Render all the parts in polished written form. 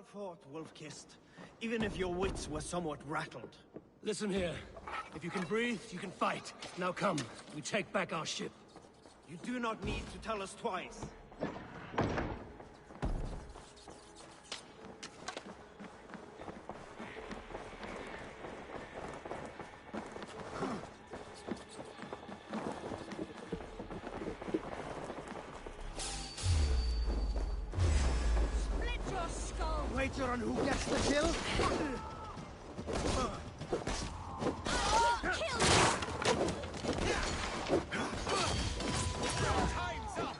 well fought, Wolf-Kissed, even if your wits were somewhat rattled. Listen here. If you can breathe, you can fight. Now come, we take back our ship. You do not need to tell us twice. Wager on who gets the kill? Time's up!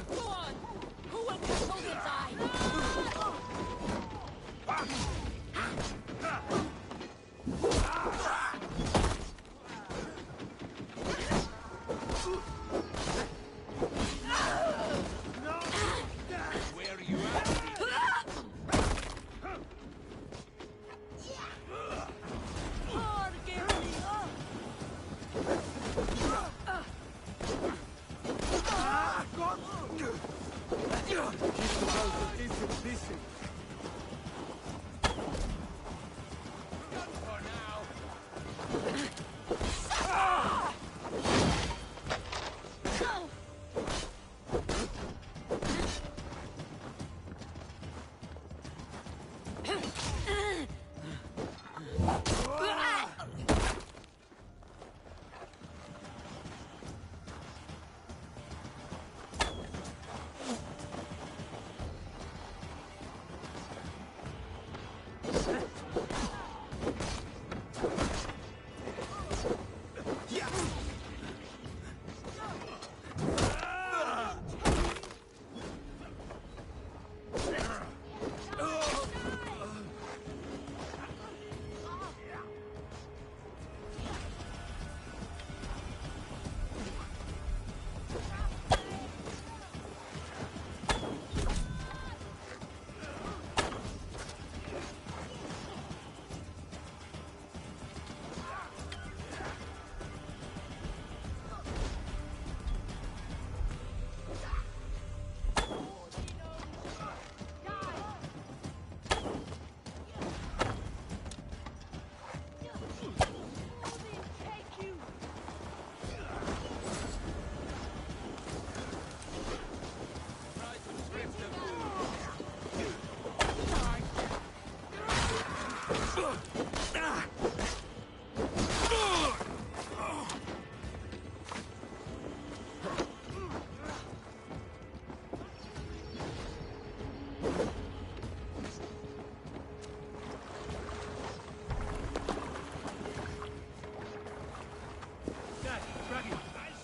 Go on! Who will control the tide?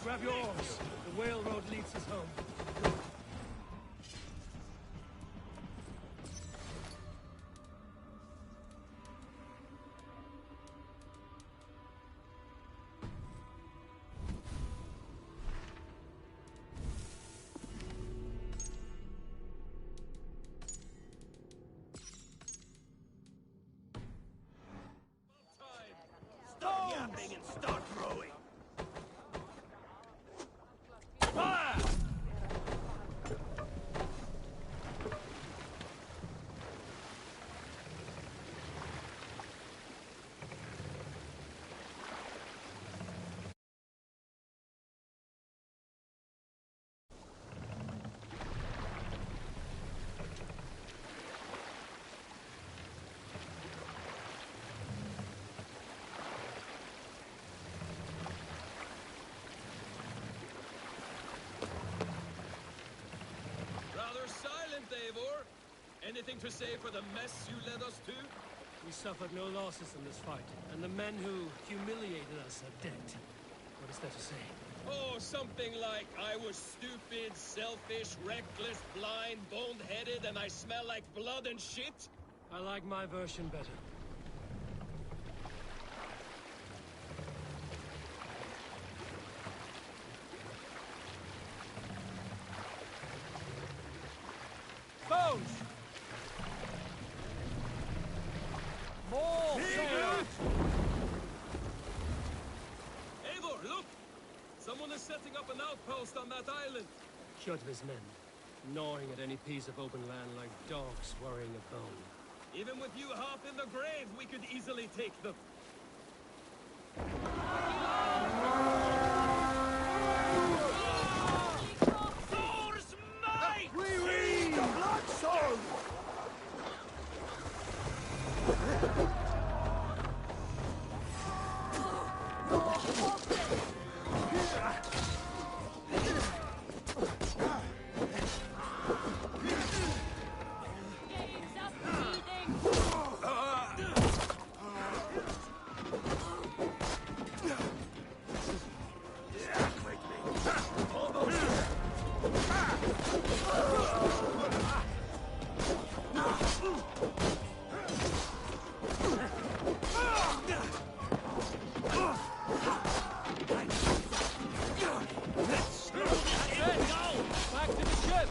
Grab your oars. The whale road leads us home. Stop yapping and start rowing! Anything to say for the mess you led us to? We suffered no losses in this fight, and the men who humiliated us are dead. What is there to say? Oh, something like, I was stupid, selfish, reckless, blind, bone-headed, and I smell like blood and shit? I like my version better. Bones! More! Eivor, look! outpost on that island? Kjotve's men, gnawing at any piece of open land like dogs worrying a bone. Even with you half in the grave, we could easily take them. Thor's might! We the blood soul! Back to the ship!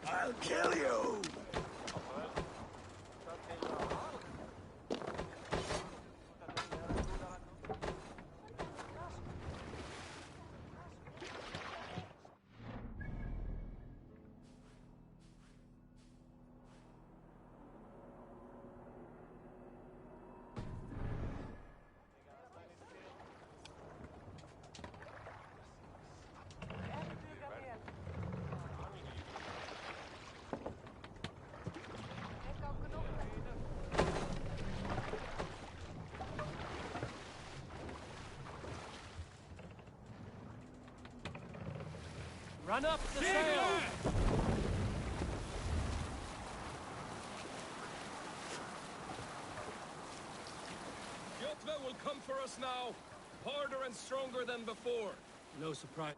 I'll kill you! Run up the sail! Kjotve will come for us now, harder and stronger than before. No surprise.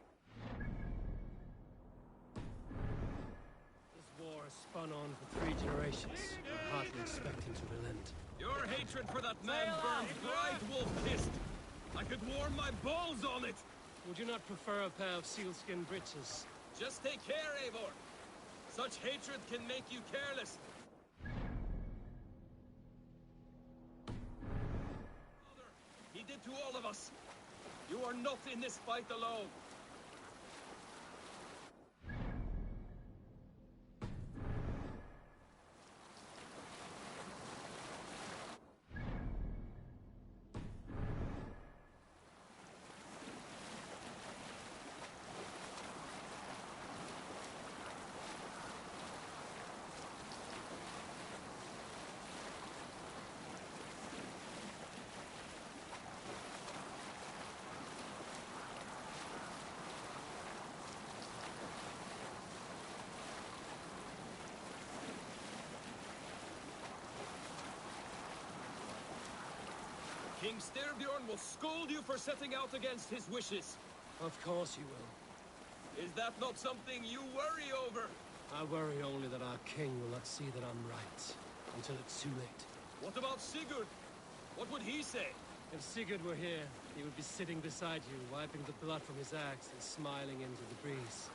This war has spun on for 3 generations. I hardly expect him to relent. Your hatred for that man burns bright, wolf-kissed. I could warm my balls on it. Would you not prefer a pair of sealskin breeches? Just take care, Eivor. Such hatred can make you careless. Father, he did to all of us. You are not in this fight alone. King Styrbjorn will scold you for setting out against his wishes. Of course you will. Is that not something you worry over? I worry only that our king will not see that I'm right, until it's too late. What about Sigurd? What would he say? If Sigurd were here, he would be sitting beside you, wiping the blood from his axe and smiling into the breeze.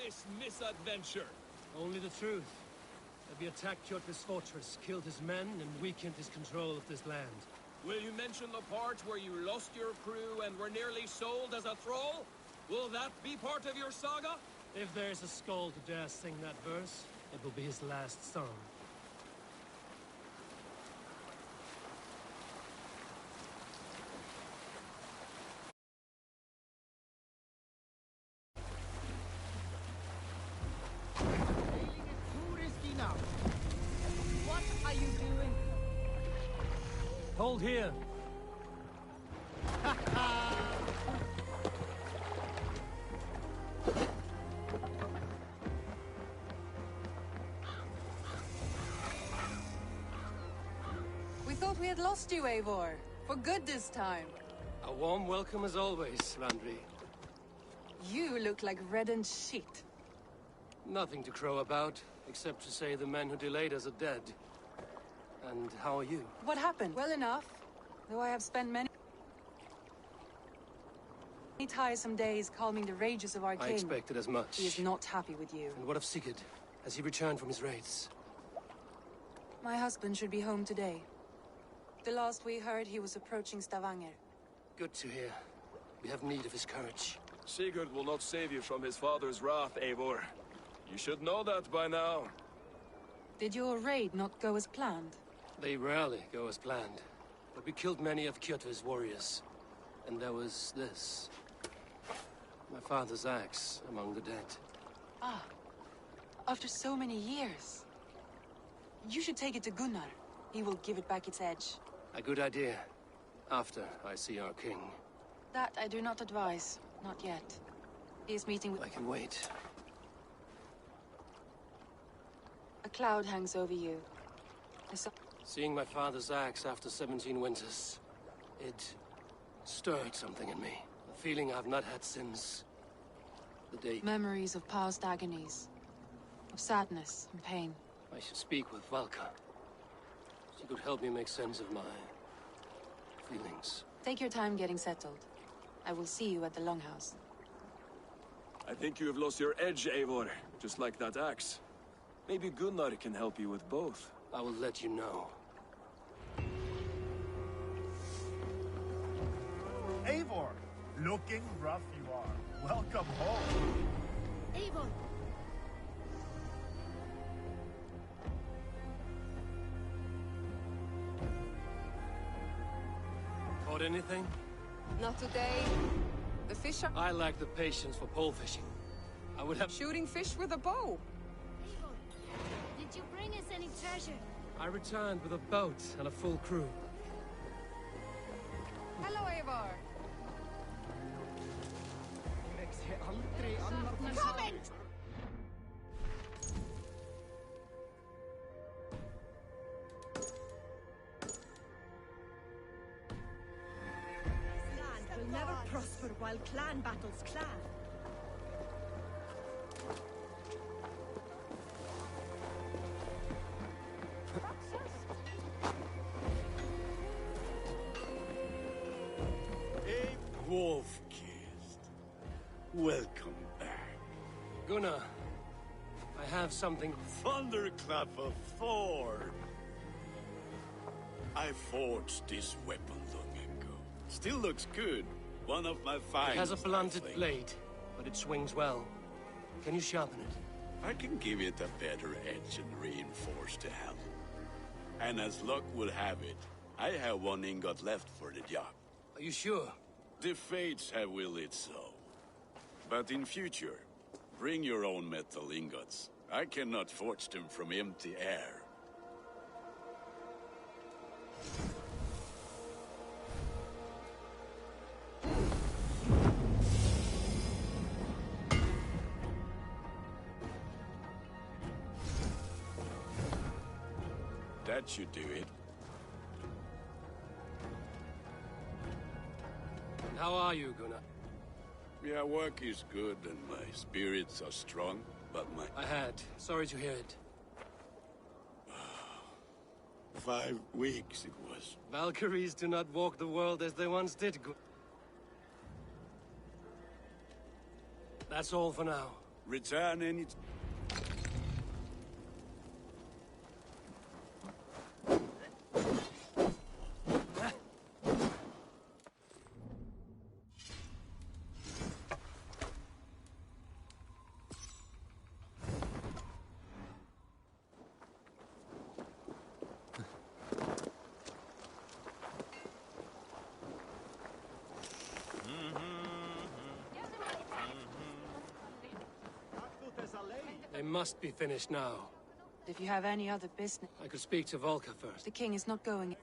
this misadventure? Only the truth. That we attacked Kjotve's fortress, killed his men, and weakened his control of this land. Will you mention the part where you lost your crew and were nearly sold as a thrall? Will that be part of your saga? If there's a skull to dare sing that verse, it will be his last song. What are you doing? Hold here! We thought we had lost you, Eivor. For good this time. A warm welcome as always, Randvi. You look like reddened shit. Nothing to crow about, except to say the men who delayed us are dead. And how are you? What happened? Well enough. Though I have spent many tiresome days calming the rages of our I king. expected as much. He is not happy with you. And what of Sigurd? Has he returned from his raids? My husband should be home today. The last we heard, he was approaching Stavanger. Good to hear. We have need of his courage. Sigurd will not save you from his father's wrath, Eivor. You should know that by now. Did your raid not go as planned? They rarely go as planned. But we killed many of Kjotve's warriors. And there was this. My father's axe among the dead. Ah. After so many years. You should take it to Gunnar. He will give it back its edge. A good idea. After I see our king. That I do not advise. Not yet. He is meeting with... I can wait. A cloud hangs over you. Seeing my father's axe after 17 winters, it stirred something in me. A feeling I've not had since the day. Memories of past agonies. Of sadness and pain. I should speak with Valka. She could help me make sense of my feelings. Take your time getting settled. I will see you at the Longhouse. I think you have lost your edge, Eivor, just like that axe. Maybe Gunnar can help you with both. I will let you know. Eivor, looking rough you are. Welcome home. Avon! Caught anything? Not today. The fish are I lack the patience for pole fishing. I would have... shooting fish with a bow. Avon! Did you bring us any treasure? I returned with a boat and a full crew. Hello, Eivor. Coming! Land will never prosper while clan battles clan. Wolf-kissed. Welcome back. Gunnar, I have something... Thunderclap of Thor! I forged this weapon long ago. Still looks good. One of my finds. It has a blunted I think. blade, but it swings well. Can you sharpen it? I can give it a better edge and reinforce the handle. And as luck will have it, I have one ingot left for the job. Are you sure? The fates have willed it so. But in future, bring your own metal ingots. I cannot forge them from empty air. That should do it. And how are you, Gunnar? Yeah, work is good and my spirits are strong, but my... I had. Sorry to hear it. 5 weeks it was. Valkyries do not walk the world as they once did. That's all for now. Return any... They must be finished now. If you have any other business, I could speak to Volker first. the king is not going.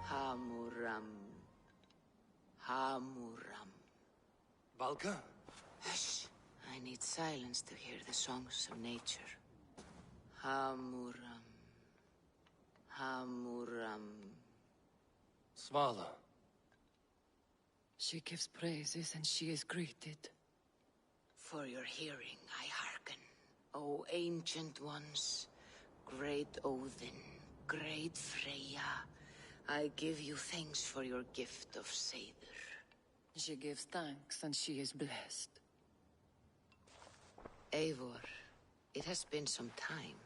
Hamuram. Hamuram. Valka? Hush. I need silence to hear the songs of nature. Hamuram. Hamuram. Svala. She gives praises and she is greeted. For your hearing I hearken, O ancient ones, great Odin, great Freya. I give you thanks for your gift of Seder. She gives thanks and she is blessed. Eivor, it has been some time.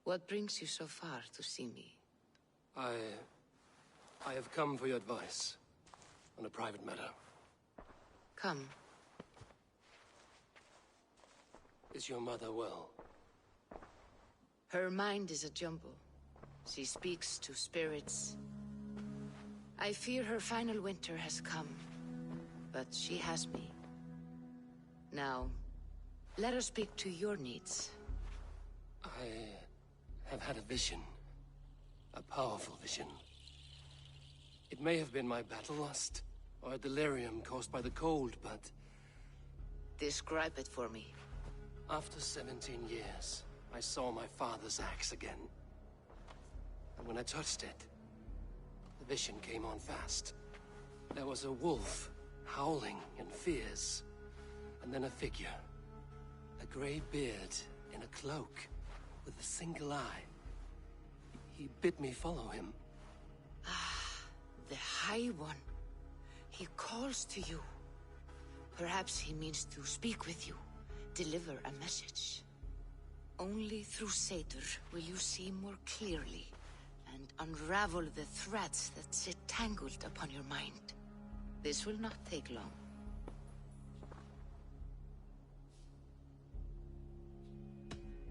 What brings you so far to see me? I have come for your advice on a private matter. Come. Is your mother well? Her mind is a jumble. She speaks to spirits. I fear her final winter has come, but she has me. Now, let her speak to your needs. I have had a vision. A powerful vision. It may have been my battle lust, or a delirium caused by the cold, but... Describe it for me. After 17 years, I saw my father's axe again. And when I touched it, the vision came on fast. There was a wolf, howling in fears. And then a figure. A grey beard in a cloak, with a single eye. He bid me follow him. Ah, the High One. He calls to you. Perhaps he means to speak with you, deliver a message. Only through Seder will you see more clearly and unravel the threads that sit tangled upon your mind. This will not take long.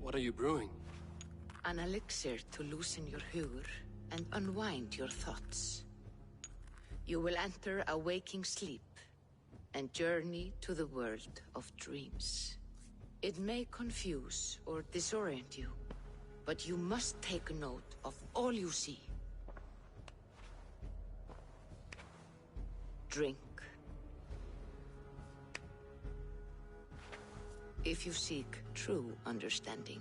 What are you brewing? An elixir to loosen your hugur and unwind your thoughts. You will enter a waking sleep and journey to the world of dreams. It may confuse or disorient you, but you must take note of all you see. Drink. If you seek true understanding.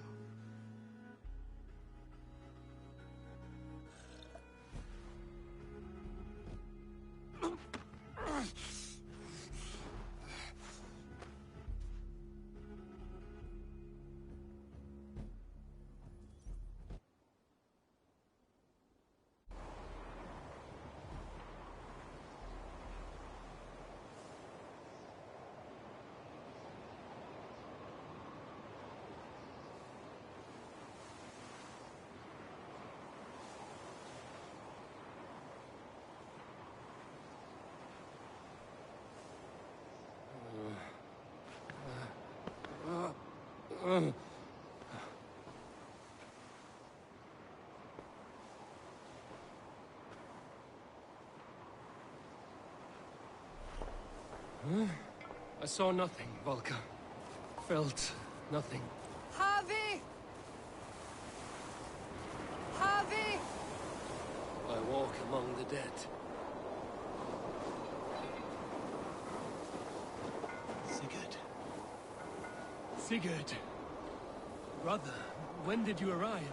I saw nothing, Volka. Felt nothing. Javi! Javi! I walk among the dead. Sigurd. Sigurd! Brother, when did you arrive?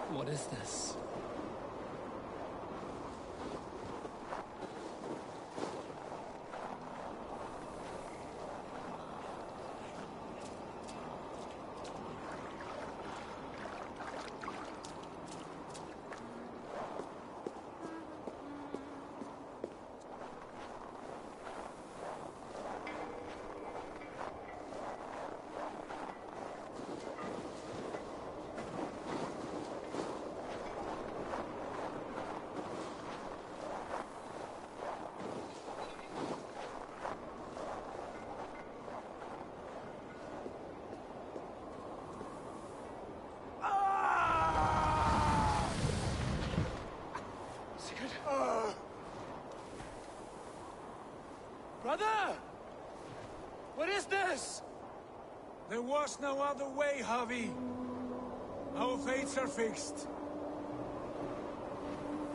What is this? Brother! What is this? There was no other way, Javi. Our fates are fixed.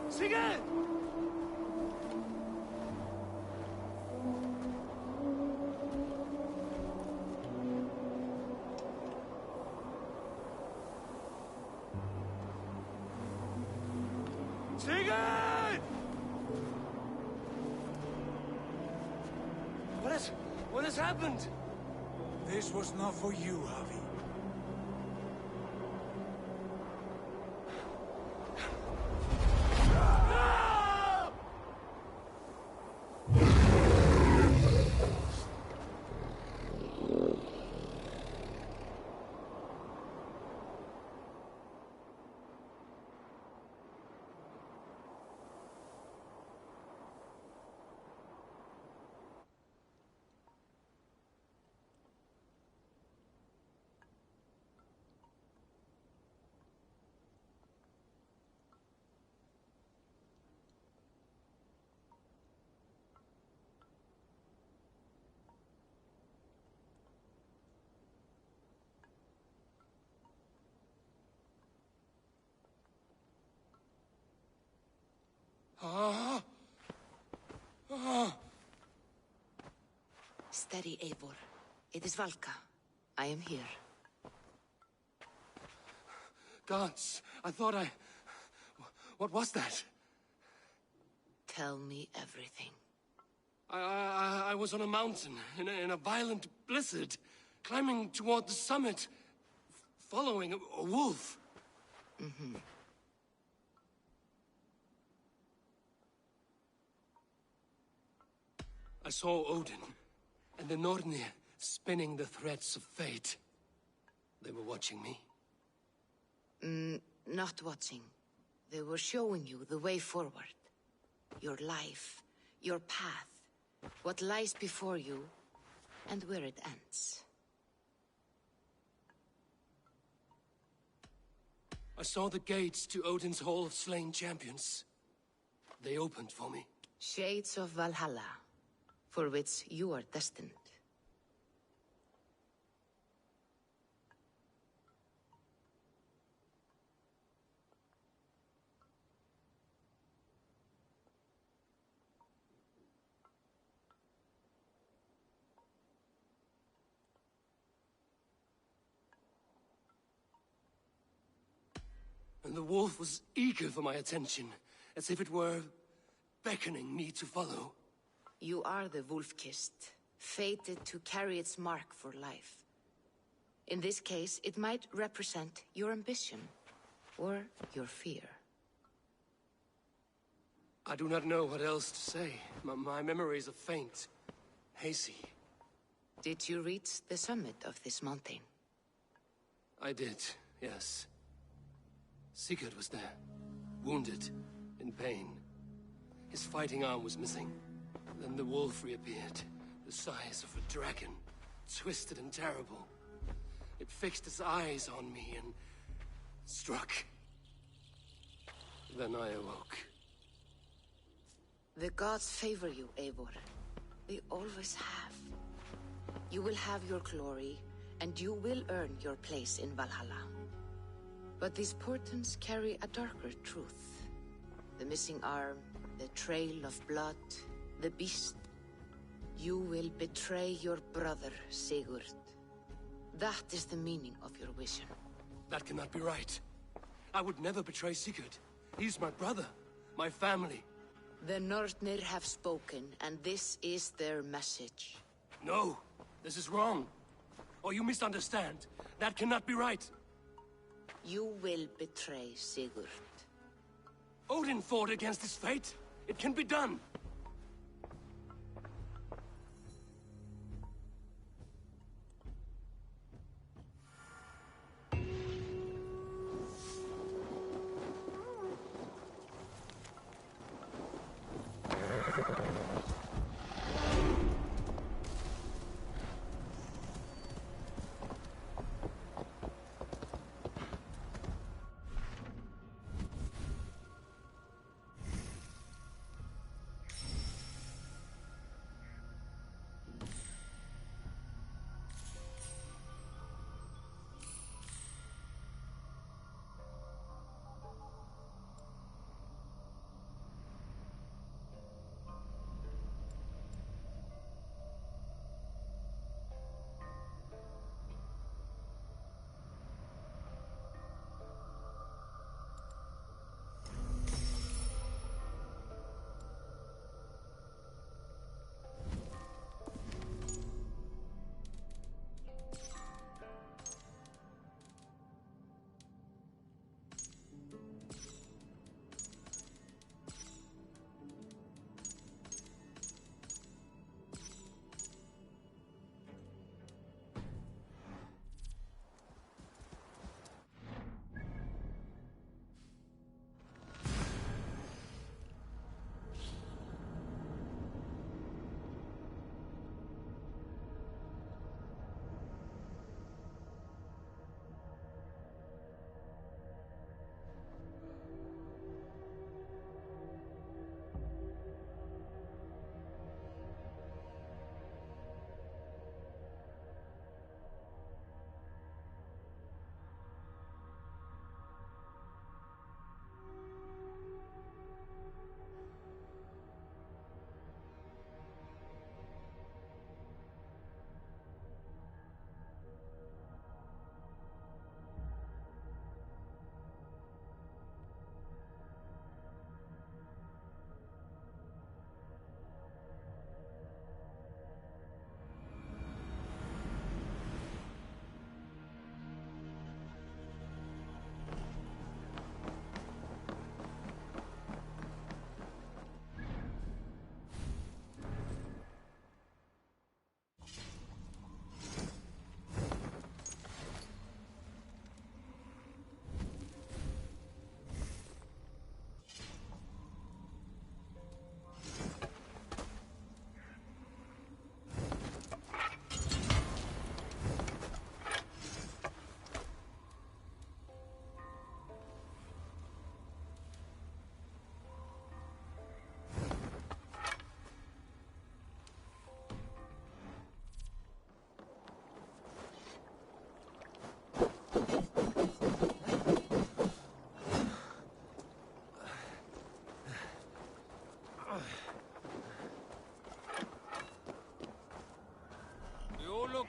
Sigurd! Sigurd! What has happened? This was not for you, Javi. steady, Eivor. It is Valka. I am here. Gods, I thought I... What was that? Tell me everything. I was on a mountain, in a violent blizzard, climbing toward the summit, following a wolf. Mm-hmm. I saw Odin, and the Nornir spinning the threads of fate. They were watching me. Not watching. They were showing you the way forward. Your life, your path, what lies before you, and where it ends. I saw the gates to Odin's Hall of Slain Champions. They opened for me. Shades of Valhalla, for which you are destined. And the wolf was eager for my attention, as if it were beckoning me to follow. You are the wolf-kissed, fated to carry its mark for life. In this case, it might represent your ambition, or your fear. I do not know what else to say. My memories are faint, hazy. Did you reach the summit of this mountain? I did, yes. Sigurd was there, wounded, in pain. His fighting arm was missing. Then the wolf reappeared, the size of a dragon, twisted and terrible. It fixed its eyes on me and struck. Then I awoke. The gods favor you, Eivor. They always have. You will have your glory, and you will earn your place in Valhalla. But these portents carry a darker truth. The missing arm, the trail of blood, the beast. You will betray your brother, Sigurd. That is the meaning of your vision. That cannot be right. I would never betray Sigurd. He's my brother, my family. The Nornir have spoken, and this is their message. No, this is wrong. Or you misunderstand. That cannot be right. You will betray Sigurd. Odin fought against his fate. It can be done.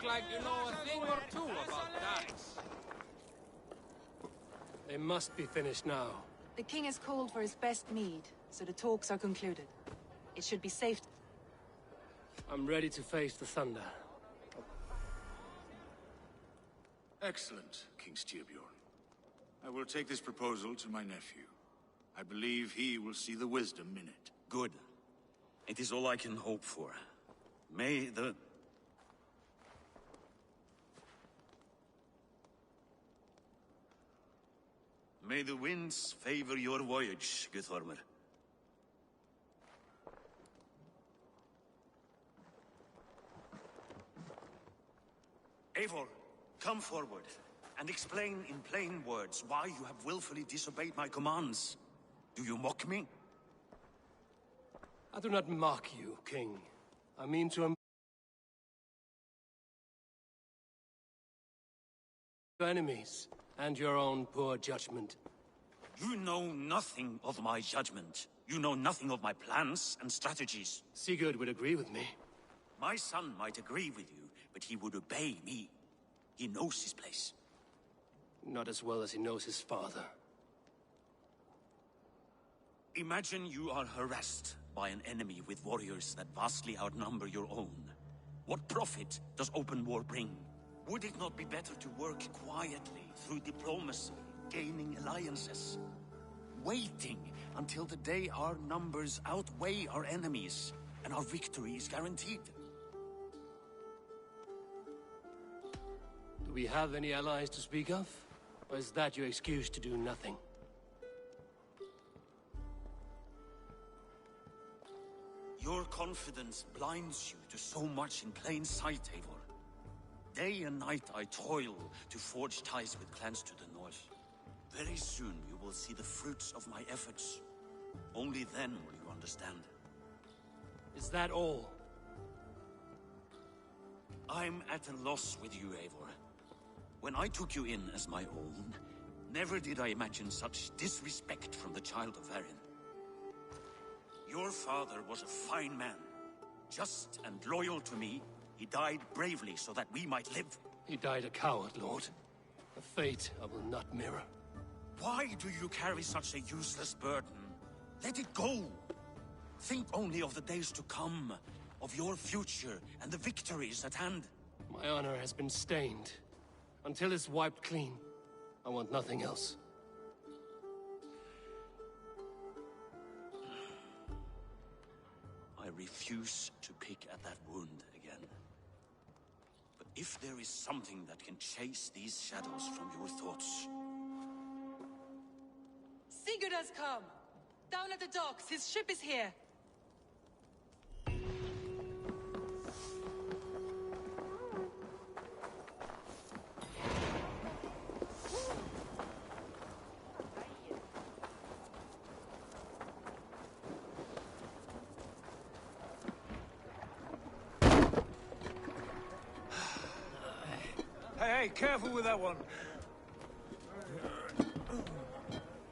look like you know a thing or two about that. They must be finished now. The king has called for his best mead, so the talks are concluded. It should be safe. I'm ready to face the thunder. Excellent, King Styrbjorn. I will take this proposal to my nephew. I believe he will see the wisdom in it. Good. It is all I can hope for. May the... May the winds favor your voyage, Guthormer. Eivor, come forward, and explain in plain words why you have willfully disobeyed my commands. Do you mock me? I do not mock you, King. I mean to enemies, and your own poor judgment. You know nothing of my judgment. You know nothing of my plans and strategies. Sigurd would agree with me. My son might agree with you, but he would obey me. He knows his place. Not as well as he knows his father. Imagine you are harassed by an enemy with warriors that vastly outnumber your own. What profit does open war bring? Would it not be better to work quietly through diplomacy, gaining alliances? Waiting until the day our numbers outweigh our enemies, and our victory is guaranteed. Do we have any allies to speak of? Or is that your excuse to do nothing? Your confidence blinds you to so much in plain sight, Eivor. Day and night I toil to forge ties with clans to the north. Very soon you will see the fruits of my efforts. Only then will you understand. Is that all? I'm at a loss with you, Eivor. When I took you in as my own, never did I imagine such disrespect from the child of Varin. Your father was a fine man. Just and loyal to me, he died bravely so that we might live. He died a coward, Lord. A fate I will not mirror. Why do you carry such a useless burden? Let it go! Think only of the days to come, of your future and the victories at hand. My honor has been stained. Until it's wiped clean, I want nothing else. I refuse to pick at that wound again. But if there is something that can chase these shadows from your thoughts... Sigurd has come! Down at the docks, his ship is here! Hey, careful with that one.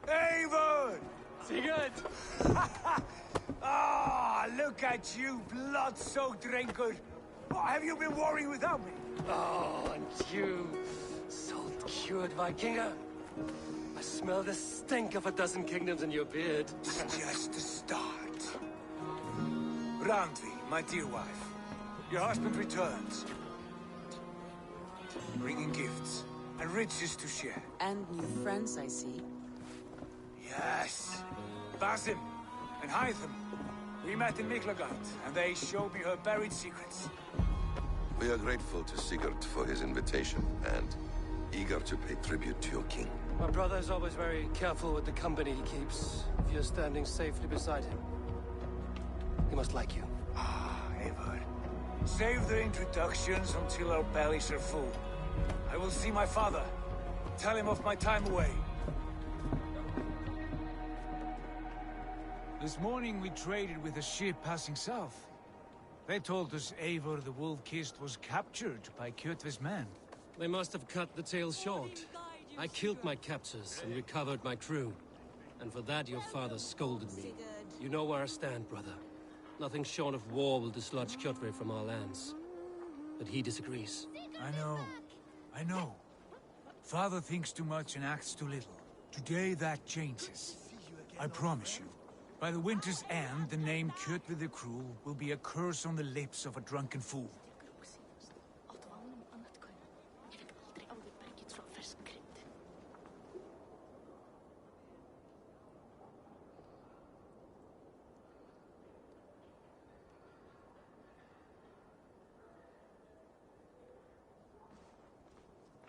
Eivor! Sigurd! Ah, look at you, blood-soaked rancor. What have you been worrying without me? Oh, and you, salt-cured Vikinger. I smell the stink of a dozen kingdoms in your beard. It's just the start. Randvi, my dear wife, your husband returns. Bringing gifts and riches to share. And new friends, I see. Yes. Basim and Hytham. We met in Miklagard, and they showed me her buried secrets. We are grateful to Sigurd for his invitation, and eager to pay tribute to your king. My brother is always very careful with the company he keeps. If you're standing safely beside him, he must like you. Ah, Eivor. Save the introductions until our bellies are full. I will see my father. Tell him of my time away. This morning we traded with a ship passing south. They told us Eivor the Wolf-Kissed was captured by Kjotve's men. They must have cut the tale short. I killed my captors and recovered my crew. And for that your father scolded me. You know where I stand, brother. Nothing short of war will dislodge Kjotve from our lands. But he disagrees. I know. Father thinks too much and acts too little. Today that changes. I promise you. By the winter's end, the name Kjotve the Cruel will be a curse on the lips of a drunken fool.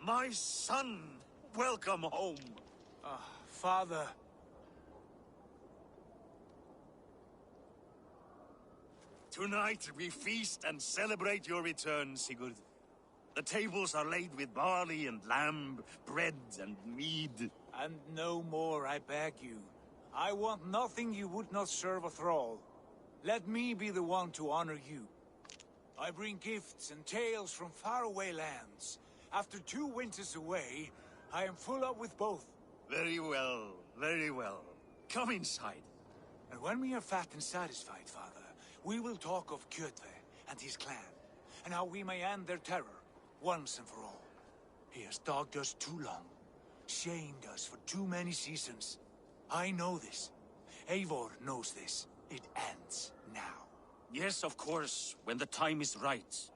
My son! Welcome home! Father. Tonight we feast and celebrate your return, Sigurd. The tables are laid with barley and lamb, bread and mead. And no more, I beg you. I want nothing you would not serve a thrall. Let me be the one to honor you. I bring gifts and tales from faraway lands. After 2 winters away, I am full up with both. Very well, very well. Come inside. And when we are fat and satisfied, Father, we will talk of Kjotve and his clan, and how we may end their terror, once and for all. He has dogged us too long, shamed us for too many seasons. I know this. Eivor knows this. It ends now. Yes, of course, when the time is right.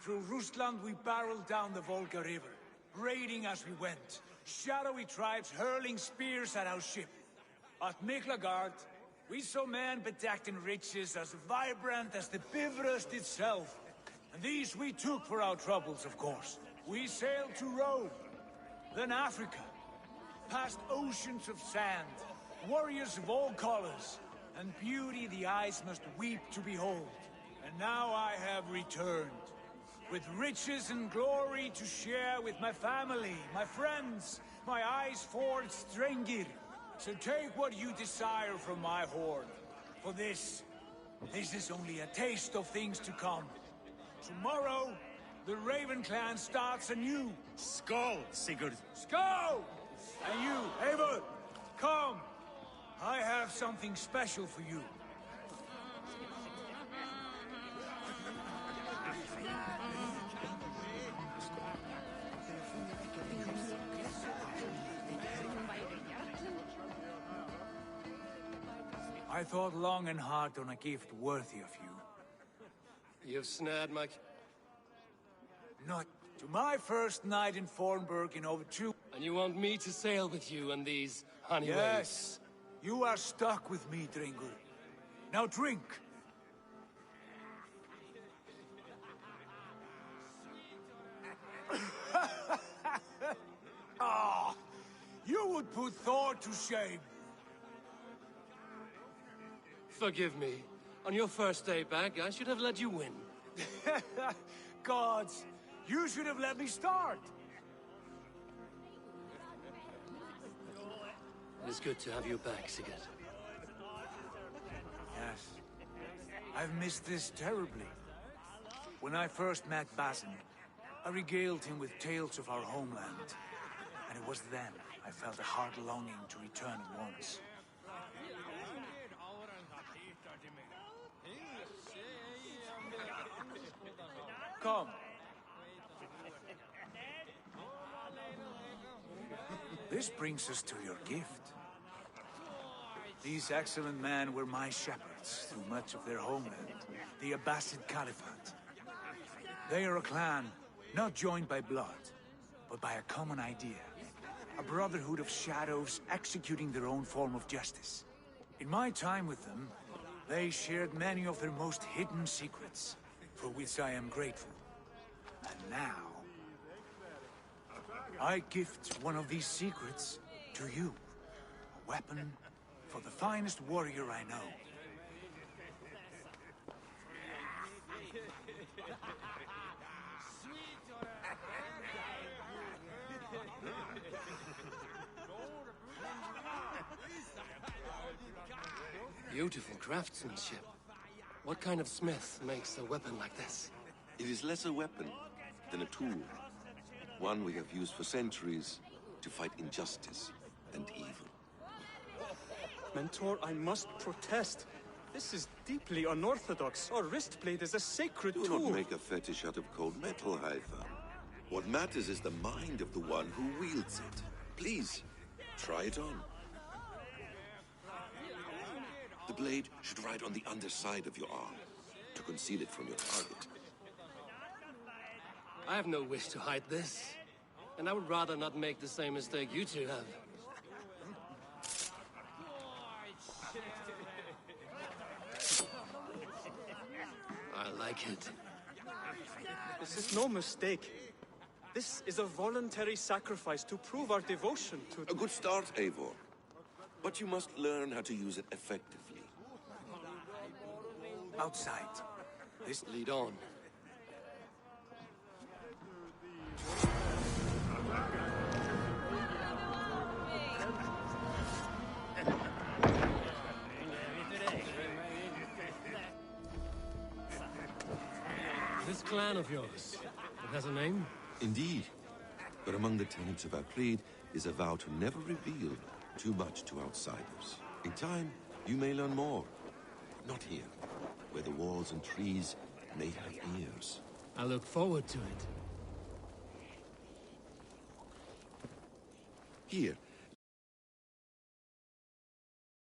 Through Rusland we barreled down the Volga River, raiding as we went. Shadowy tribes hurling spears at our ship. At Miklagard, we saw men bedecked in riches as vibrant as the Bifrost itself. And these we took for our troubles, of course. We sailed to Rome, then Africa, past oceans of sand, warriors of all colors, and beauty the eyes must weep to behold. And now I have returned, with riches and glory to share with my family, my friends, my eyes forged Strengir. So take what you desire from my hoard. For this is only a taste of things to come. Tomorrow, the Raven clan starts anew. Skål, Sigurd. Skål! And you, Eivor, come. I have something special for you. I thought long and hard on a gift worthy of you. You've snared my... Not to my first night in Fornburg in over 2... And you want me to sail with you on these honey waves? Yes. You are stuck with me, Dringur. Now drink. Ah, you would put Thor to shame. Forgive me. On your first day back, I should have let you win. Gods, you should have let me start. It is good to have you back, Sigurd. Yes. I've missed this terribly. When I first met Basin, I regaled him with tales of our homeland. And it was then I felt a heart longing to return at once. Come. This brings us to your gift. These excellent men were my shepherds through much of their homeland, the Abbasid Caliphate. They are a clan, not joined by blood, but by a common idea. A brotherhood of shadows executing their own form of justice. In my time with them, they shared many of their most hidden secrets, for which I am grateful. And now, I gift one of these secrets to you. A weapon for the finest warrior I know. Beautiful craftsmanship. What kind of smith makes a weapon like this? It is less a weapon than a tool. One we have used for centuries to fight injustice and evil. Mentor, I must protest. This is deeply unorthodox. Our wrist blade is a sacred Do tool. not make a fetish out of cold metal, Hytha. What matters is the mind of the one who wields it. Please, try it on. The blade should ride on the underside of your arm, to conceal it from your target. I have no wish to hide this, and I would rather not make the same mistake you two have. I like it. This is no mistake. This is a voluntary sacrifice to prove our devotion to... A good start, Eivor. But you must learn how to use it effectively. Outside. This... Lead on. This clan of yours, it has a name? Indeed. But among the tenets of our creed is a vow to never reveal too much to outsiders. In time, you may learn more. Not here, where the walls and trees may have ears. I look forward to it. Here,